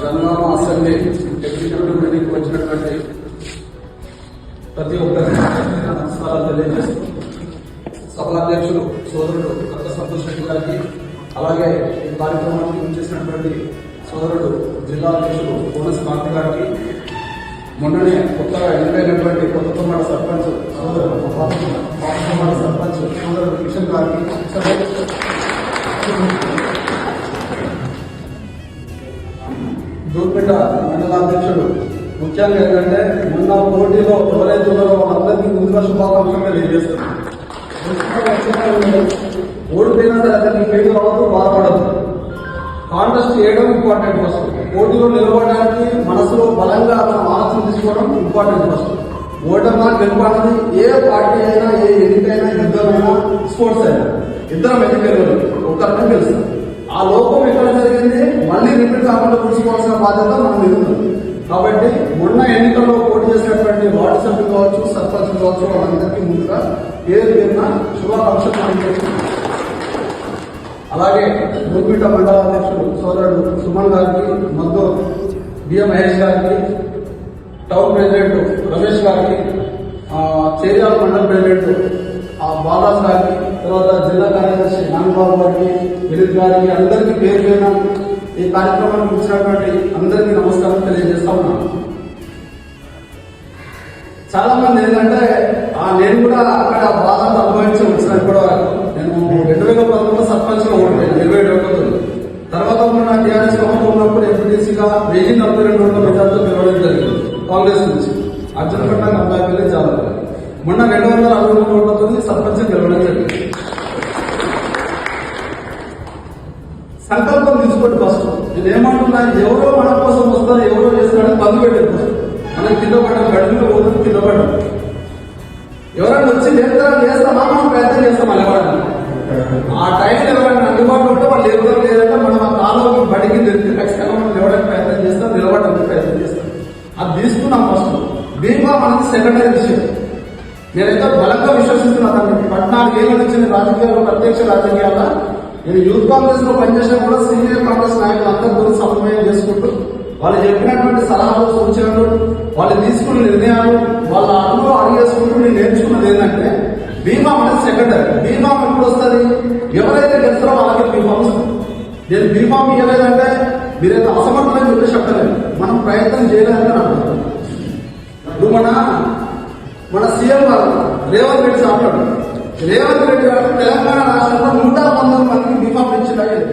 Janagama assembly executive మీటింగ్కి వచ్చినటువంటి ప్రతి ఒక్కరికి నమస్కారాలు తెలియజేస్తూ సభాధ్యక్షులు సోదరుడు కొత్త సంతోష్ రెడ్డి గారికి, అలాగే ఈ కార్యక్రమానికి చేసినటువంటి సోదరుడు జిల్లా అధ్యక్షులు బోనస్ కార్తి గారికి, మొన్ననే కొత్తగా ఎన్నికైనటువంటి కొత్తకొమ్మడ సర్పంచ్ సోదరుడు పాతకొమ్మడ సర్పంచ్ సోదరుడు కిషన్ గారికి, దూర్పేట మండలాధ్యక్షుడు, ముఖ్యంగా ఏంటంటే మొన్న పోటీలో ఎవరైతే ఉన్నారో వాళ్ళందరికీ ముందుగా శుభాకాంక్షలు తెలియజేస్తున్నారు. ఓడిపోయినా సరే అతనికి ఫెయిల్ అవ్వదు, బాధపడదు. కాంటెస్ట్ చేయడం ఇంపార్టెంట్ ఫస్ట్. పోటీలో నిలబడడానికి మనసులో బలంగా మనం ఆలోచన తీసుకోవడం ఇంపార్టెంట్ ఫస్ట్. ఓటమా గెలుపన్నది ఏ పార్టీ అయినా, ఏ ఎన్నికైనా, యుద్ధమైనా, స్పోర్ట్స్ అయినా ఇద్దరం ఎన్నికలు ఒకరిని తెలుస్తాం. ఆ లోపం ఎక్కడ జరిగింది మళ్ళీ రిపీట్ కాకుండా చూసుకోవాల్సిన బాధ్యత మనం మీద ఉంది. కాబట్టి మొన్న ఎన్నికల్లో పోటీ చేసినటువంటి వార్డు సభ్యులు కావచ్చు, సర్పంచ్ కావచ్చు, వాళ్ళందరికీ ముందుగా పేరు పేరున శుభాకాంక్షలు తెలియజేస్తున్నాం. అలాగే దూర్పేట మండలాధ్యక్షుడు సోదరుడు సుమన్ గారికి, మద్దు బిఎం మహేష్ గారికి, టౌన్ ప్రెసిడెంట్ రమేష్ గారికి, చేర్యాల మండల ప్రెసిడెంట్ బాలాజ్ గారికి, తర్వాత జిల్లా కార్యదర్శి నాగబాబు గారికి, వినీత్ గారికి, అందరికీ పేరు పేరున ఈ కార్యక్రమానికి వచ్చినటువంటి అందరికీ నమస్కారం తెలియజేస్తా ఉన్నాను. చాలా మంది ఏంటంటే నేను కూడా అక్కడ బాధను అనుభవించి వచ్చిన కూడా నేను 2011 సర్పంచ్ గా ఓడిపోయాను 2021. తర్వాత నా టీఆర్ఎస్ ప్రభుత్వం ఉన్నప్పుడు ఎంపీటీసీగా 1042 ఓట్ల మెజార్టీతో గెలవడం జరిగింది కాంగ్రెస్ నుంచి. అర్జున పట్టానికి అబ్బాయి చాలా మొన్న 263 ఓట్లతో సర్పంచ్ గెలవడం జరిగింది. సంకల్పం తీసుకోండి ఫస్ట్. నేను ఏమంటున్నా, ఎవరో మన కోసం వస్తారు, ఎవరో చేస్తారని బంధు పెట్టేది ఫస్ట్. మనం కింద పడ్డాం, గడిలో పోతుంది, కింద పడ్డాం. ఎవరైనా వచ్చి చేస్తామా, మనం ప్రయత్నం చేస్తాం నిలబడాలి. ఆ టైంలో ఎవరైనా అందుబాటులో ఉంటే వాళ్ళు ఎవరో లేదంటే మనం ఆ కాలంలో బడికి తెలిసి ఖచ్చితంగా మనం నిలబడడానికి ప్రయత్నం చేస్తాం, నిలబడడానికి ప్రయత్నం చేస్తాం. అది తీసుకున్నాం ఫస్ట్. బీమా మనకి సెకండరీ విషయం. నేనైతే బలంగా విశ్వసిస్తున్నాను. 14 ఏళ్ల నుంచి రాజకీయాల్లో, ప్రత్యక్ష రాజకీయాల్లో నేను యూత్ కాంగ్రెస్ లో పనిచేసిన కూడా సీనియర్ కాంగ్రెస్ నాయకులు అందరితో సమన్వయం చేసుకుంటూ వాళ్ళు చెప్పినటువంటి సలహాలు, సూచనలు, వాళ్ళు తీసుకున్న నిర్ణయాలు, వాళ్ళ అడుగులో అడిగేసుకుంటూ నేను నేర్చుకున్నది ఏంటంటే బీమా అనేది సెకండరీ. బీమా ఎప్పుడు వస్తుంది, ఎవరైతే గెలుస్తారో వాళ్ళకి బీమా వస్తుంది. నేను బీమా ఇవ్వలేదంటే మీరైతే అసమర్థులని చెప్పి చెప్పలేదు, మనం ప్రయత్నం చేయలేదని అంటారు. ఇప్పుడు మన సీఎం గారు రేవంత్ రెడ్డి చెప్పాడు. రేవంత్ రెడ్డి గారు తెలంగాణ రాష్ట్రంలో 119 మందికి బీమా పెన్షన్ అయ్యేది.